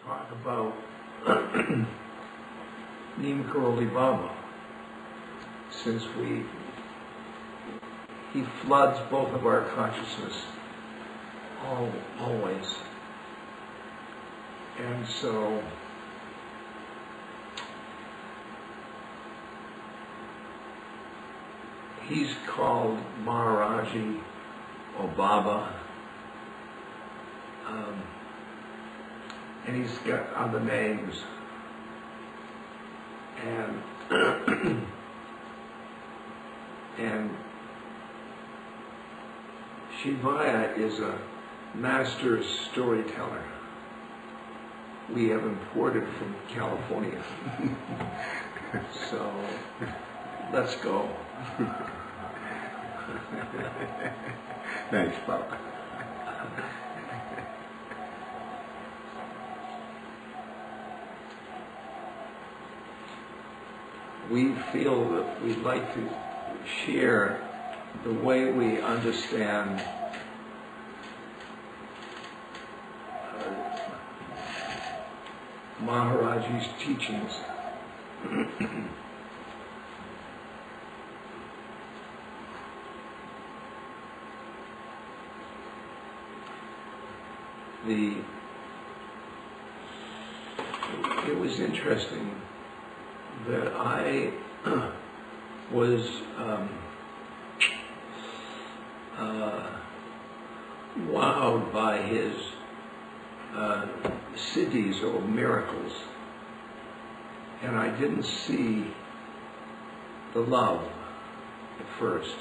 talk about Neem Karoli Baba, since he floods both of our consciousness always. And so he's called Maharaj-ji or Baba, and he's got other names. And and Shivaya is a master storyteller we have imported from California. So let's go. Thanks, Papa. We feel that we'd like to share the way we understand Maharaj-ji's teachings. It was interesting that I was wowed by his siddhis or miracles, and I didn't see the love at first.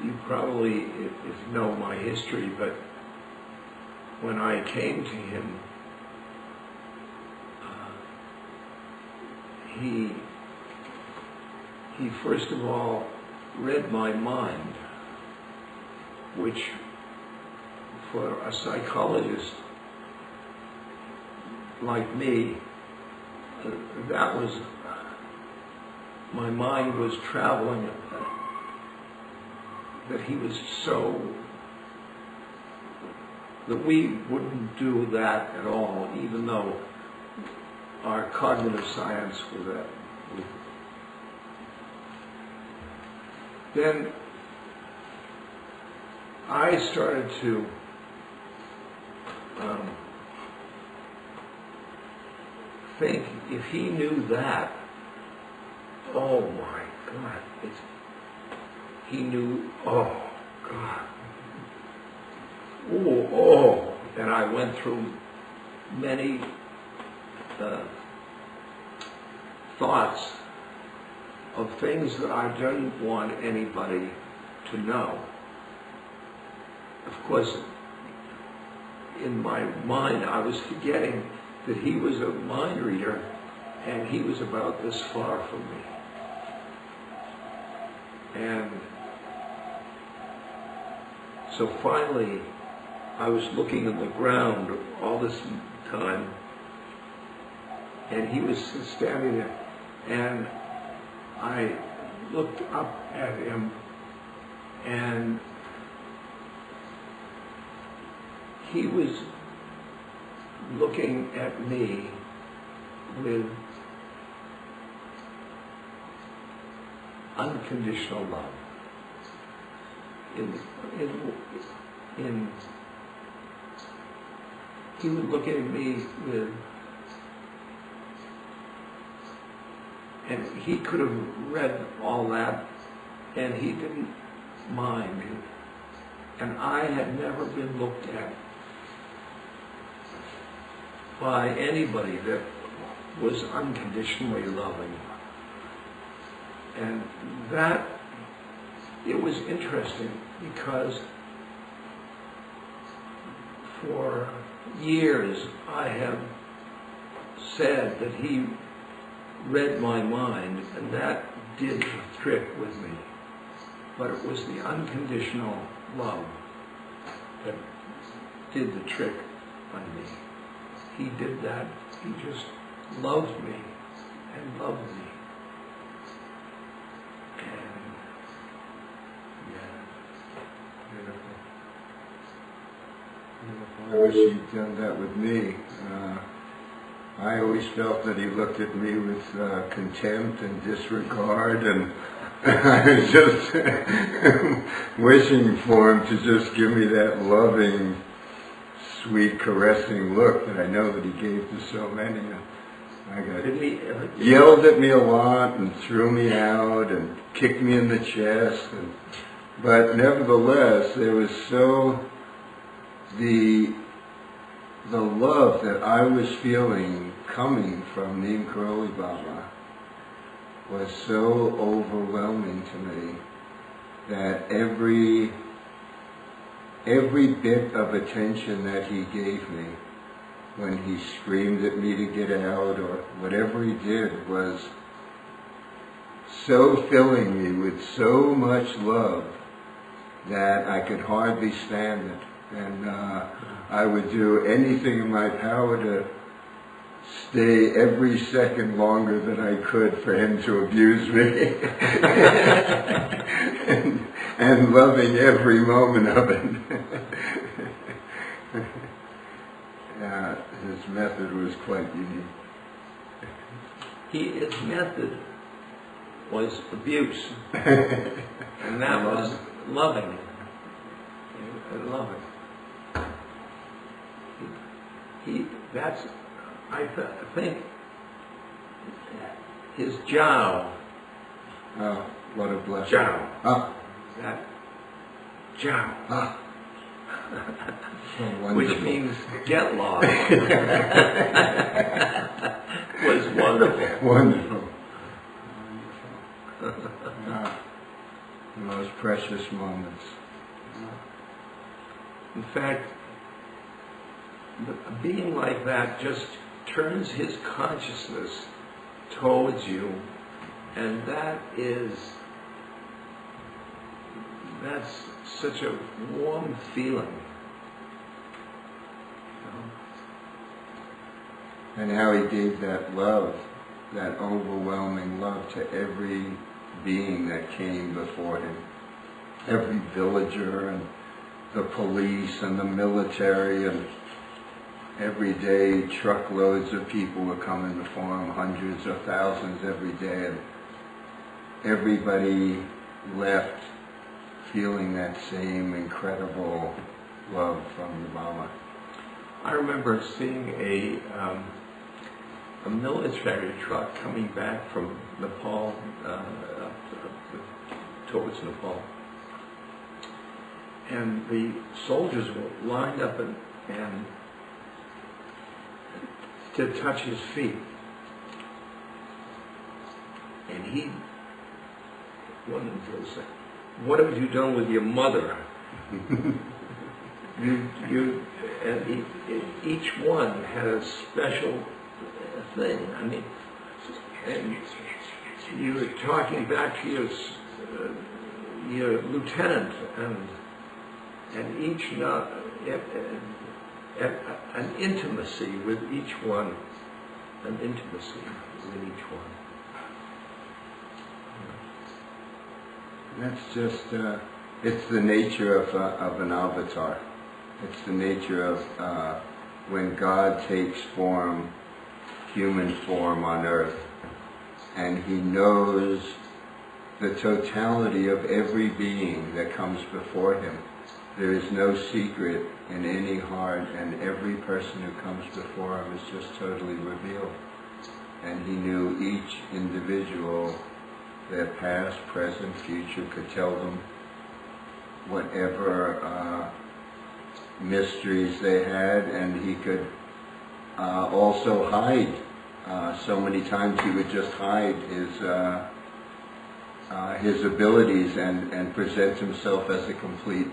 You probably if know my history, but when I came to him, he first of all read my mind, which for a psychologist like me, that was, my mind was traveling, that he was so, that we wouldn't do that at all, even though our cognitive science was that. Then I started to think, if he knew that, oh my God, he knew, oh God, oh, and I went through many thoughts of things that I didn't want anybody to know. Of course, in my mind, I was forgetting that he was a mind reader, and he was about this far from me. And so finally, I was looking at the ground all this time, and he was standing there, and I looked up at him, and he was looking at me with unconditional love. He was looking at me with, and he could have read all that, and he didn't mind. And I had never been looked at by anybody that was unconditionally loving. And that, it was interesting, because for years I have said that he read my mind, and that did the trick with me. But it was the unconditional love that did the trick on me. He did that. He just loved me and loved me. And yeah, beautiful. I wish he'd done that with me. I always felt that he looked at me with contempt and disregard, and I was just wishing for him to just give me that loving, sweet, caressing look that I know that he gave to so many. I got yelled at me a lot and threw me out and kicked me in the chest, but nevertheless, there was so the love that I was feeling coming from Neem Karoli Baba was so overwhelming to me that every bit of attention that he gave me when he screamed at me to get out or whatever he did was so filling me with so much love that I could hardly stand it. And I would do anything in my power to stay every second longer than I could for him to abuse me. and loving every moment of it. His method was quite unique. His method was abuse, and that was loving. I love it. I think his Jiao. Oh, what a blessing. Jiao. Ah. That Jiao. Ah. So which means get lost. Was wonderful. Wonderful. The most precious moments. In fact, a being like that just turns his consciousness towards you, and that's such a warm feeling. And how he gave that love, that overwhelming love to every being that came before him. Every villager and the police and the military, and every day truckloads of people were coming before him, hundreds of thousands every day, and everybody left feeling that same incredible love from the Baba. I remember seeing a military truck coming back from Nepal, towards Nepal. And the soldiers were lined up and to touch his feet. And he wanted to say, "What have you done with your mother?" And each one had a special thing. I mean, and you were talking back to your lieutenant, and each an intimacy with each one, That's just, it's the nature of an avatar. It's the nature of when God takes form, human form on earth, and he knows the totality of every being that comes before him. There is no secret in any heart, and every person who comes before him is just totally revealed. And he knew each individual, their past, present, future, could tell them whatever mysteries they had, and he could also hide. So many times he would just hide his abilities and present himself as a complete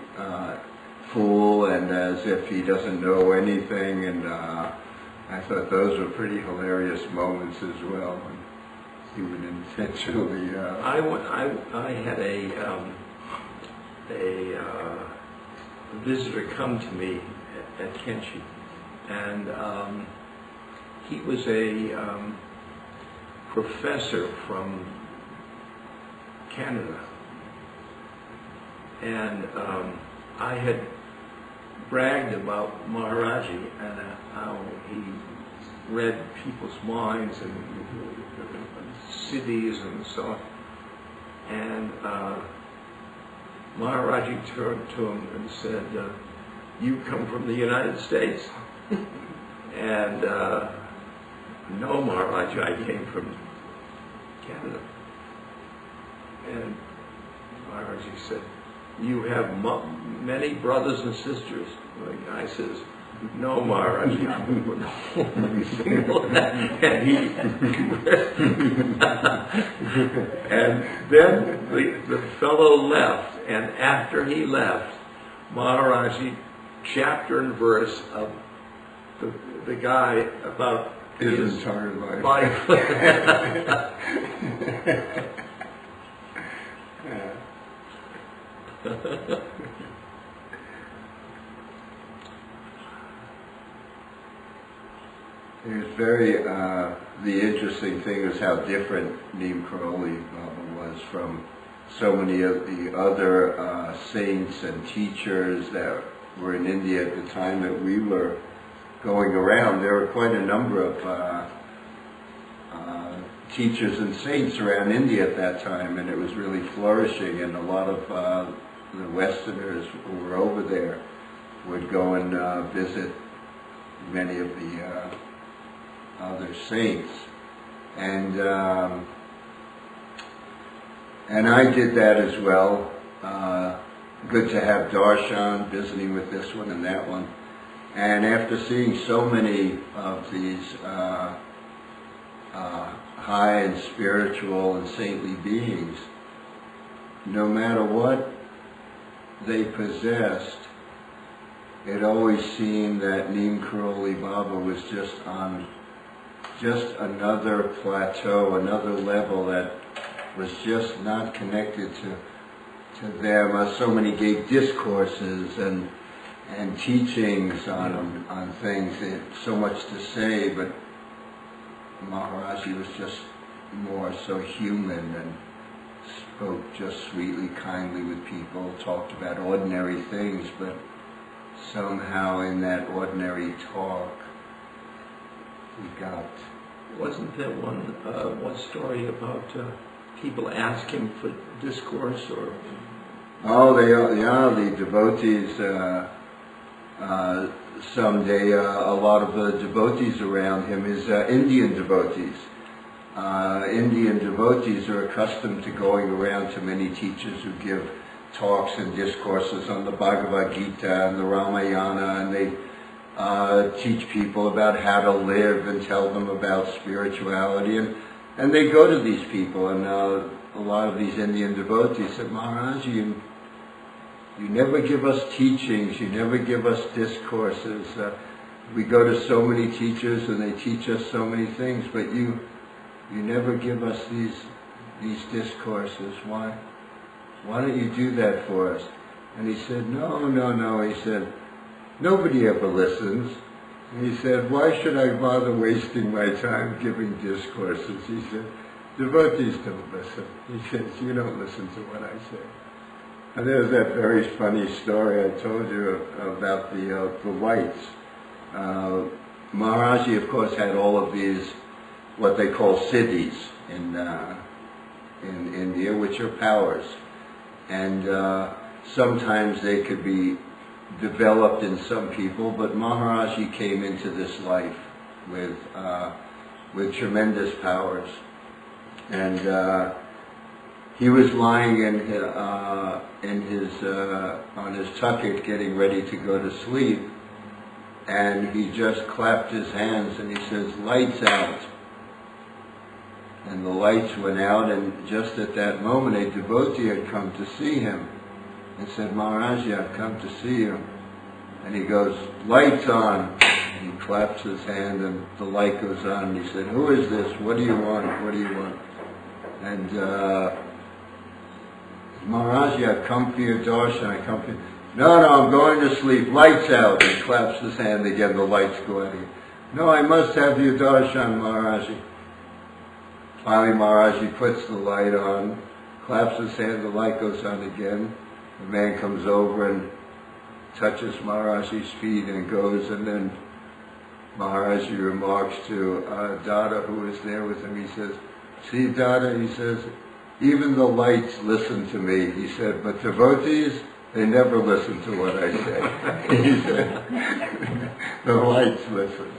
fool and as if he doesn't know anything, and I thought those were pretty hilarious moments as well. And he would intentionally. I had a visitor come to me at Kenshi, and he was a professor from Canada, and I had bragged about Maharaj-ji and how he read people's minds and siddhis and so on. And Maharaj-ji turned to him and said, "You come from the United States?" And "No, Maharaj-ji, I came from Canada." And Maharaj-ji said, "You have many brothers and sisters?" The guy says, "No, Maharaj-ji, I'm only single." And he and then the fellow left, and after he left, Maharaj-ji, chapter and verse of the guy about his entire life. It was very, the interesting thing is how different Neem Karoli Baba was from so many of the other saints and teachers that were in India at the time that we were going around. There were quite a number of teachers and saints around India at that time, and it was really flourishing, and a lot of the Westerners who were over there would go and visit many of the other saints, and I did that as well. Good to have darshan, visiting with this one and that one, and after seeing so many of these high and spiritual and saintly beings, no matter what they possessed, it always seemed that Neem Karoli Baba was just on another plateau, another level that was just not connected to them. So many gave discourses and teachings on things, so much to say, but Maharaj-ji was just more so human and spoke just sweetly, kindly with people, talked about ordinary things, but somehow in that ordinary talk we got... Wasn't there one story about people ask him for discourse or... Oh, the devotees, someday a lot of the devotees around him is Indian devotees. Indian devotees are accustomed to going around to many teachers who give talks and discourses on the Bhagavad Gita and the Ramayana, and they teach people about how to live and tell them about spirituality, and they go to these people, and a lot of these Indian devotees said, "Maharaj, you never give us teachings, you never give us discourses. We go to so many teachers and they teach us so many things, but you never give us these discourses. Why don't you do that for us?" And he said, No. He said, "Nobody ever listens." And he said, "Why should I bother wasting my time giving discourses?" He said, "Devotees don't listen." He says, "You don't listen to what I say." And there's that very funny story I told you about the lights. Maharaj-ji, of course, had all of these, what they call siddhis in India, which are powers. And sometimes they could be developed in some people, but Maharaj-ji came into this life with tremendous powers. And he was lying on his tucket, getting ready to go to sleep, and he just clapped his hands and he says, "Lights out." And the lights went out, and just at that moment a devotee had come to see him and said, "Maharaj-ji, I've come to see you." And he goes, "Lights on." And he claps his hand and the light goes on, and he said, "Who is this? What do you want? What do you want?" And "Maharaj-ji, I've come for your darshan, I come for you." No, I'm going to sleep, lights out." He claps his hand again, the lights go out again. "No, I must have your darshan, Maharaj-ji." Finally, Maharaj-ji puts the light on, claps his hand, the light goes on again. The man comes over and touches Maharaj-ji's feet and goes, and then Maharaj-ji remarks to Dada, who is there with him, he says, "See, Dada," he says, "even the lights listen to me," he said, "but devotees, they never listen to what I say." He said, "The lights listen."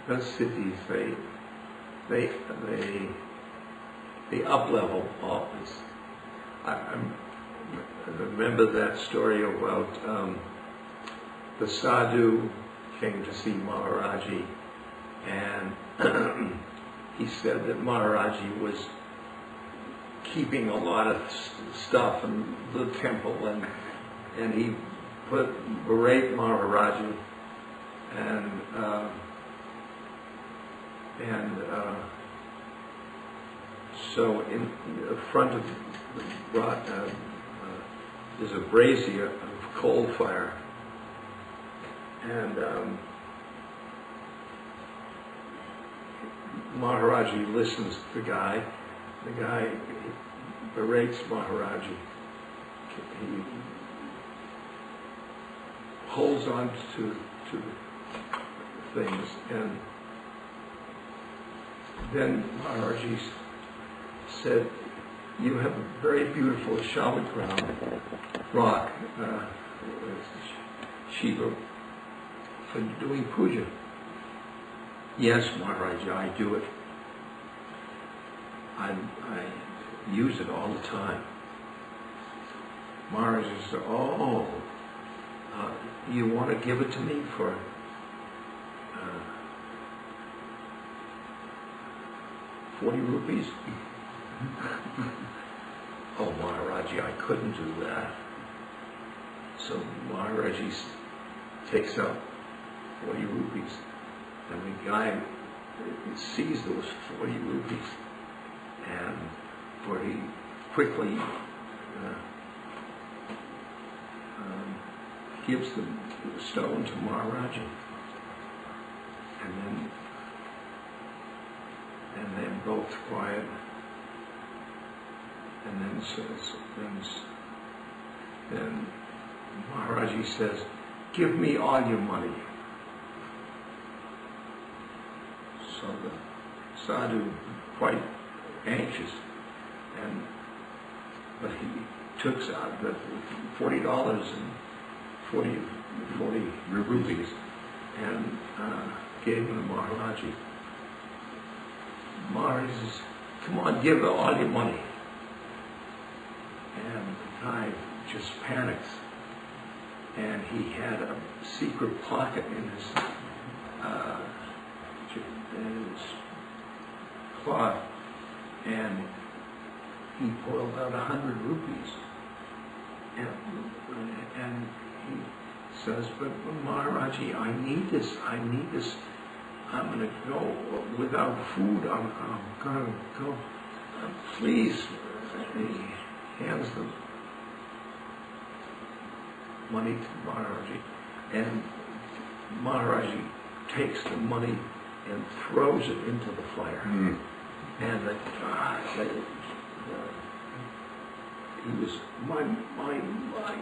The siddhis, they up-level always. I remember that story about the sadhu came to see Maharaj-ji, and he said that Maharaj-ji was keeping a lot of stuff in the temple, and he berate Maharaj-ji, and so in the front of the there's a brazier of coal fire, and Maharaj-ji listens to the guy. The guy berates Maharaj-ji. He holds on to things, and then Maharaj-ji said, "You have a very beautiful shalagram rock, Shiva, for doing puja." "Yes, Maharaj, I do it. I use it all the time." Maharaj said, "Oh, you want to give it to me for 40 rupees? "Oh, Maharaj-ji, I couldn't do that." So Maharaj-ji takes out 40 rupees, and the guy sees those 40 rupees, and for he quickly gives the stone to Maharaj-ji, and then both quiet, and then Maharaj-ji says, "Give me all your money." So the sadhu, quite anxious, but he took out the $40 and 40 rupees and gave them to Maharaj-ji. Maharaj says, "Come on, give all your money." And the guy just panics, and he had a secret pocket in his cloth, and he pulled out 100 rupees, and he says, "But Maharaj-ji, I need this. I'm going to go without food. I'm going to go. Please." He hands the money to Maharaj-ji, and Maharaj-ji takes the money and throws it into the fire. And he was, my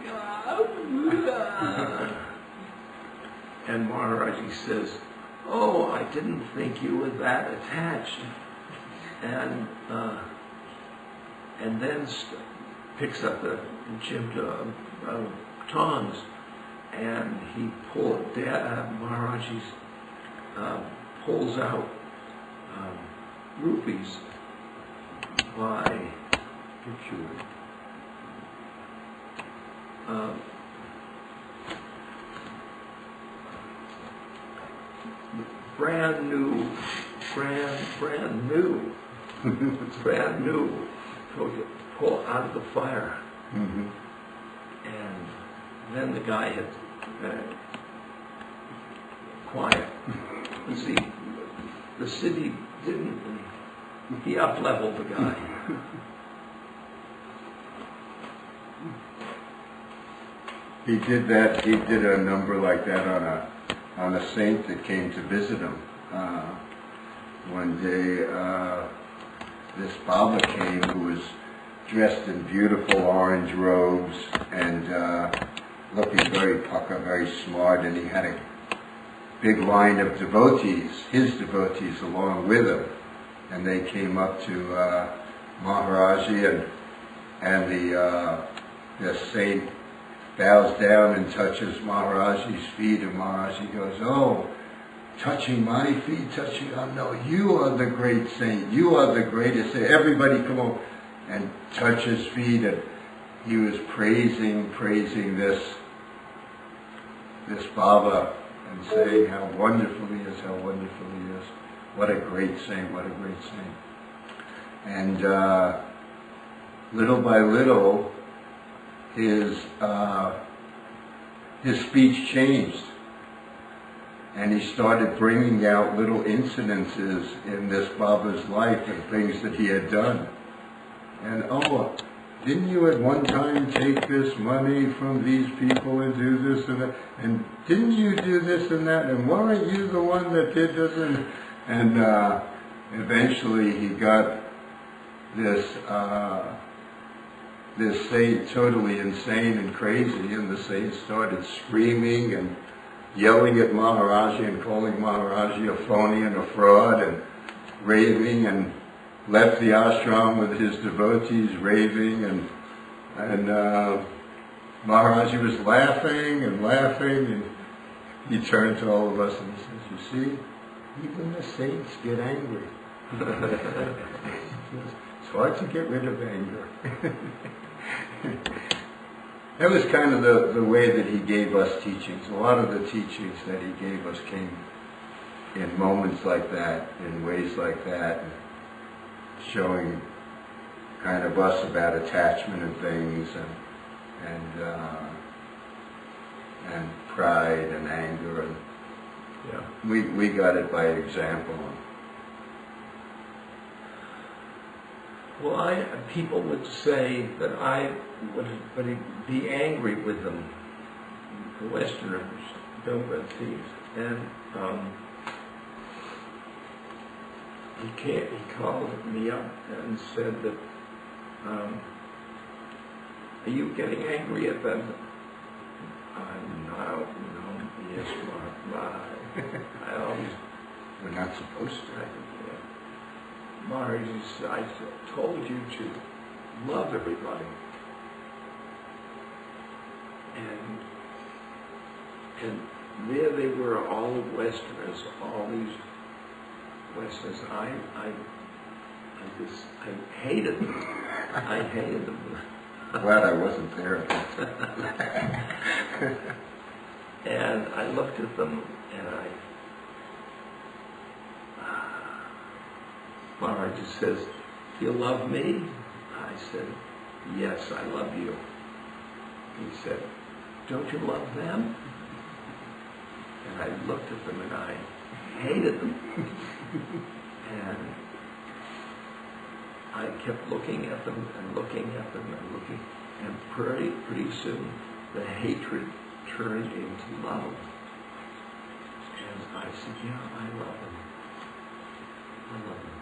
God. And Maharaj-ji says, "Oh, I didn't think you were that attached." And then picks up the chimta tongs, and he Maharaj-ji pulls out rupees by brand new, pull out of the fire. And then the guy had quiet. You see, the city didn't, he up-leveled the guy. He did that. He did a number like that on a saint that came to visit him. One day, this Baba came who was dressed in beautiful orange robes and looking very pucka, very smart, and he had a big line of devotees, his devotees, along with him. And they came up to Maharaj-ji, and the saint bows down and touches Maharaj-ji's feet, and Maharaj-ji goes, "Oh, touching my feet, touching, oh no, you are the great saint, you are the greatest saint, everybody come over," and touch his feet, and he was praising this Baba, and saying how wonderful he is, how wonderful he is. What a great saint, what a great saint. And little by little, his speech changed. And he started bringing out little incidences in this Baba's life and things that he had done. And, "Oh, didn't you at one time take this money from these people and do this and that? And didn't you do this and that? And weren't you the one that did this?" And eventually he got this saint totally insane and crazy, and the saint started screaming and yelling at Maharaj-ji and calling Maharaj-ji a phony and a fraud and raving, and left the ashram with his devotees raving, and Maharaj-ji was laughing, and he turned to all of us and he says, "You see, even the saints get angry." It's hard to get rid of anger. That was kind of the way that he gave us teachings. A lot of the teachings that he gave us came in moments like that, in ways like that, showing kind of us about attachment and things, and pride and anger, and we got it by example. Well, people would say that I would be angry with them, the Westerners, devotees, and he called me up and said that, "Are you getting angry at them?" No, yes, I always. We're not supposed to. Maharaj, I told you to love everybody. And there they were, all the Westerners, all these Westerners. I hated them. I hated them. Glad I wasn't there. And I looked at them, and Maharaj says, "Do you love me?" I said, "Yes, I love you." He said, "Don't you love them?" And I looked at them and I hated them. And I kept looking at them and looking at them and looking, and pretty soon the hatred turned into love. And I said, "Yeah, I love them. I love them."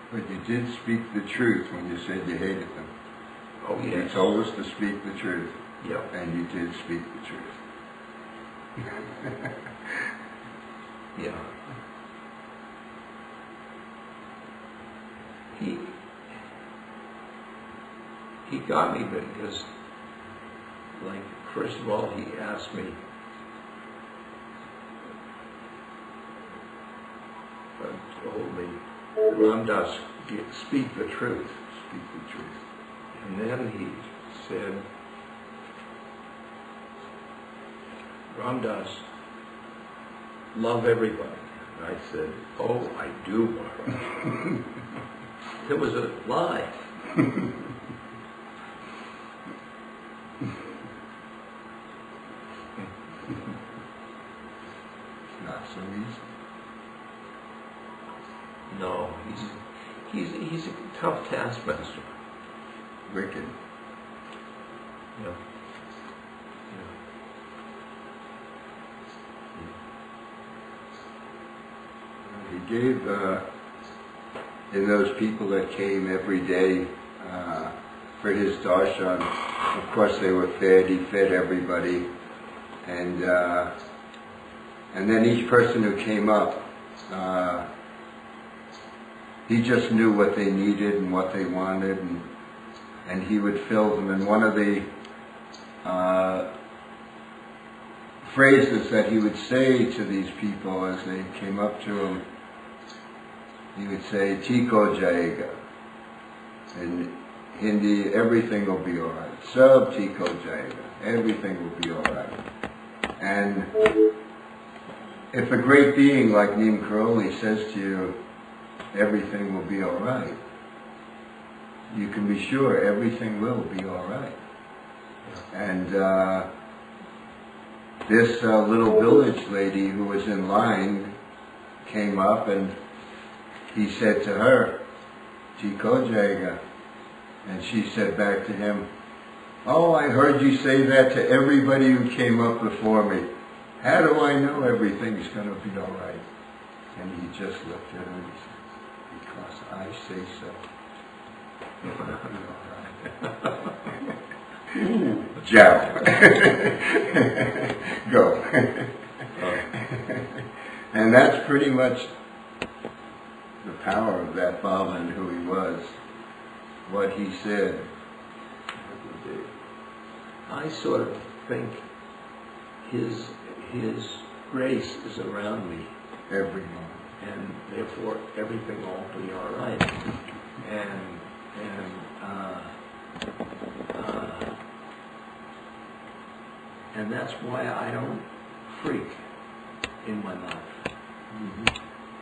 But you did speak the truth when you said you hated them. Oh, yes. You told us to speak the truth. Yep. And you did speak the truth. Yeah. He got me because, like, first of all, he asked me, told me, "Ramdas, speak the truth." Speak the truth. And then he said, "Ramdas, love everybody." And I said, "Oh, I do, Maharaj." It was a lie. Not so easy. No, he's a tough taskmaster. Wicked. Yeah. He gave, in those people that came every day for his darshan, of course they were fed, he fed everybody, and then each person who came up, he just knew what they needed and what they wanted, and he would fill them. And one of the phrases that he would say to these people as they came up to him, he would say, "Tiko jayega." In Hindi, everything will be all right. Sab tiko jayega. Everything will be all right. And if a great being like Neem Karoli says to you, everything will be all right, you can be sure everything will be all right. And this little village lady who was in line came up and he said to her, "Tiko jayega." And she said back to him, "Oh, I heard you say that to everybody who came up before me. How do I know everything's going to be all right?" And he just looked at her and he said, "Because I say so. It'll be all right." Jow. Go. And that's pretty much the power of that Baba and who he was, what he said. I sort of think his grace is around me, Every moment. and therefore everything will be all right. And that's why I don't freak in my life,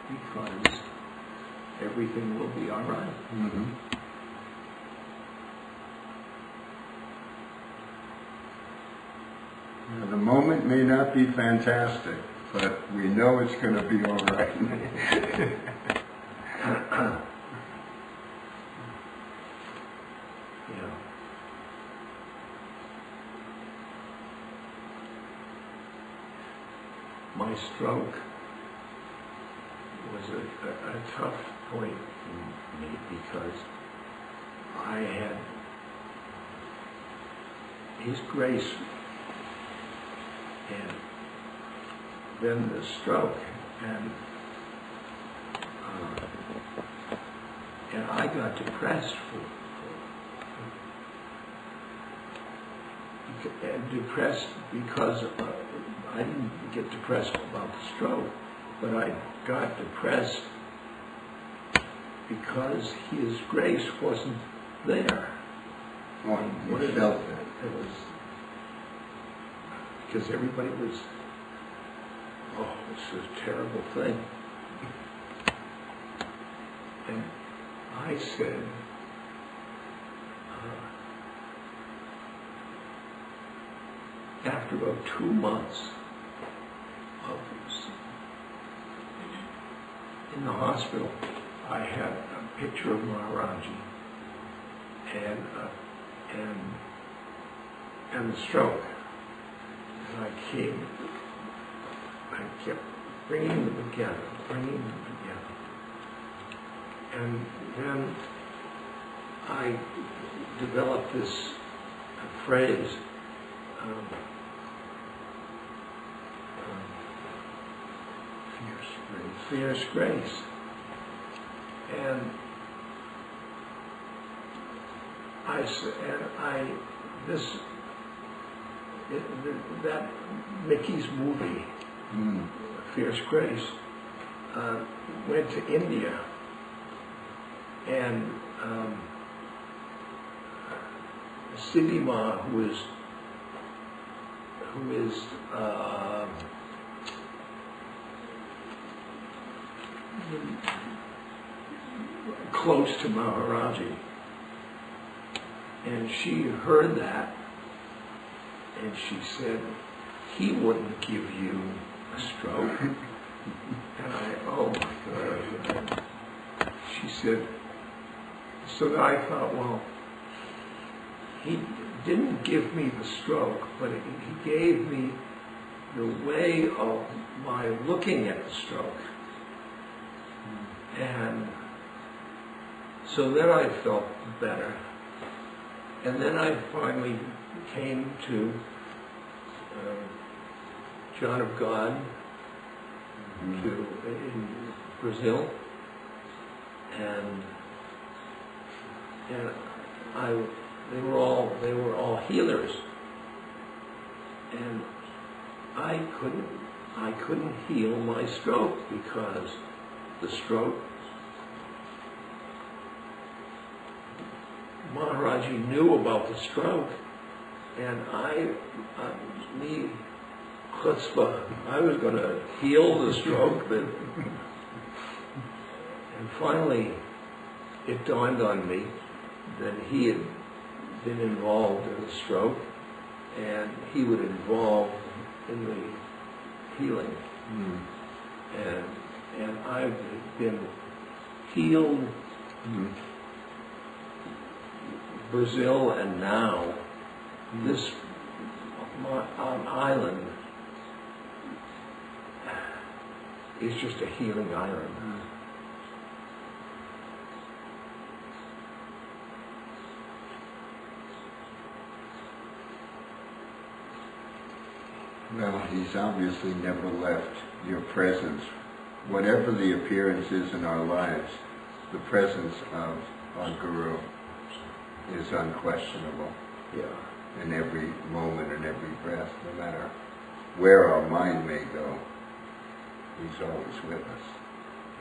because everything will be all right. Now, the moment may not be fantastic, but we know it's going to be all right. Yeah. My stroke was a tough point for me because I had His grace and then the stroke, and I got depressed depressed because I didn't get depressed about the stroke, but I got depressed because His grace wasn't there. What it felt it was because everybody was, oh, this is a terrible thing. And I said, after about 2 months of in the hospital, I had a picture of Maharaj-ji and the stroke. And I kept bringing them together. And then I developed this phrase, fierce grace. And that Mickey's movie, Fierce Grace, went to India, and Siddhima, who is close to Maharaj-ji, and she heard that, and she said, "He wouldn't give you a stroke." And oh my God. She said, so I thought, well, didn't give me the stroke, but he gave me the way of my looking at the stroke. And so then I felt better. And then I finally came to John of God in Brazil, and they were all healers, and I couldn't heal my stroke because the stroke, Maharaj-ji knew about the stroke, and me, chutzpah, I was going to heal the stroke, and finally it dawned on me that he had been involved in the stroke, and he would involve in the healing. And I've been healed Brazil, and now this island is just a healing island. Well, he's obviously never left your presence. Whatever the appearance is in our lives, the presence of our Guru is unquestionable. Yeah. In every moment and every breath, no matter where our mind may go, he's always with us.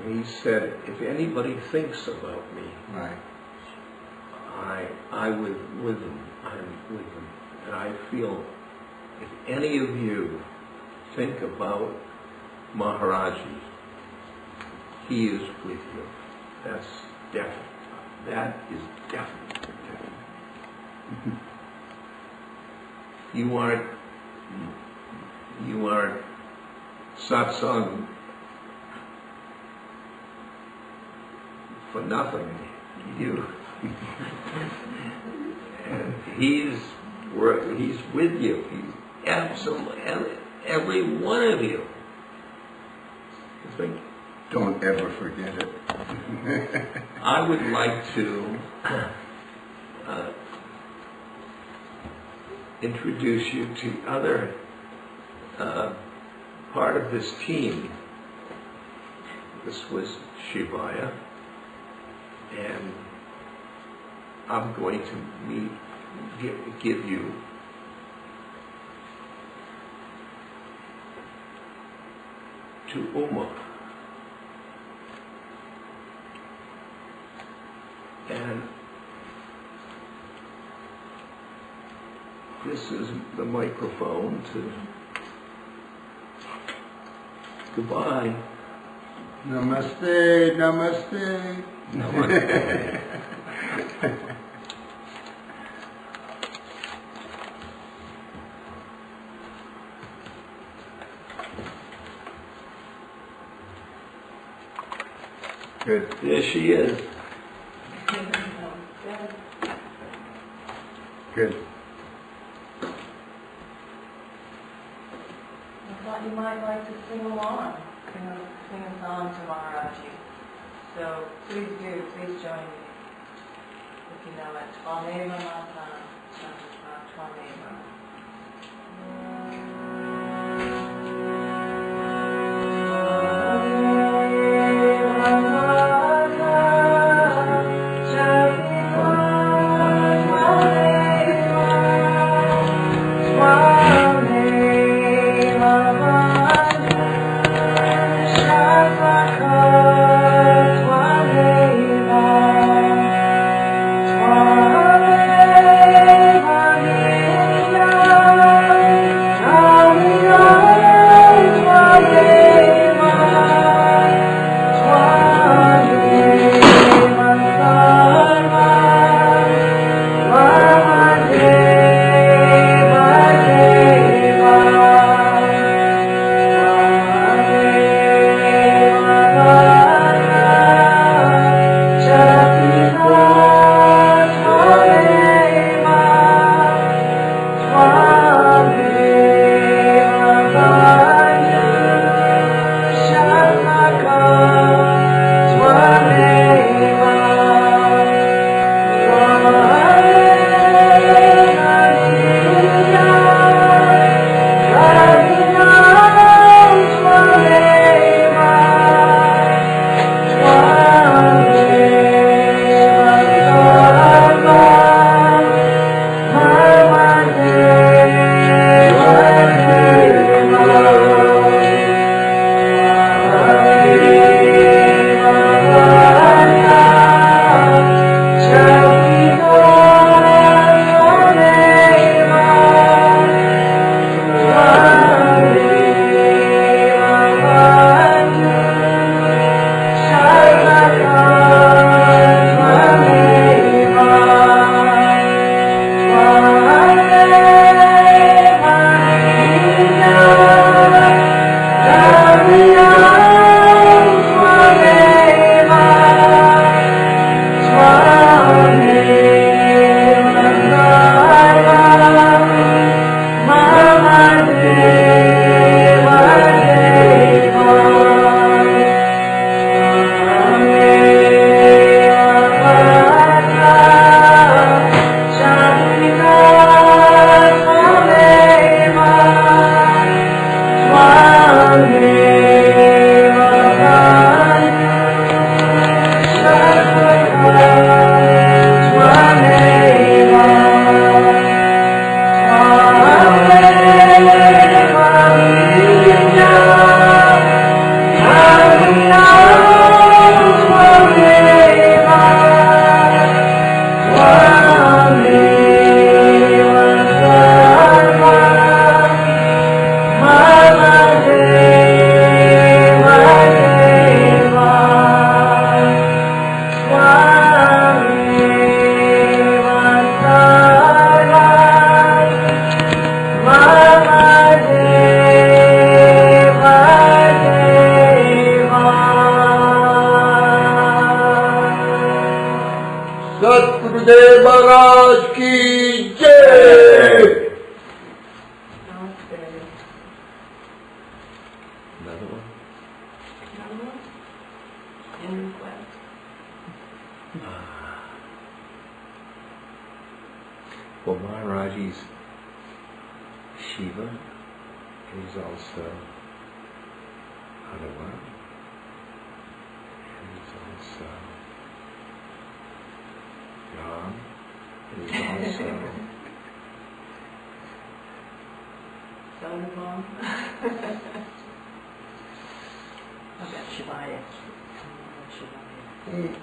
And he said, if anybody thinks about me, Right. I'm with them. And I feel, if any of you think about Maharaj-ji, he is with you. That's definite. That is definite. You aren't satsang for nothing. And he's with you. He's absolutely, every one of you. Don't ever forget it. I would like to introduce you to other part of this team. This was Shivaya, and I'm going to give you to Uma. And this is the microphone to goodbye. Namaste, namaste. Namaste. Good. There she is. Good. I thought you might like to sing along, sing a song to Maharaj-ji. So please do, please join me. If you know it. Twameva Mata, Twameva. Swami Shiva is also Hanuman. Is also Ram. Is also Sonamon. Okay, Shivaya. Shivaya.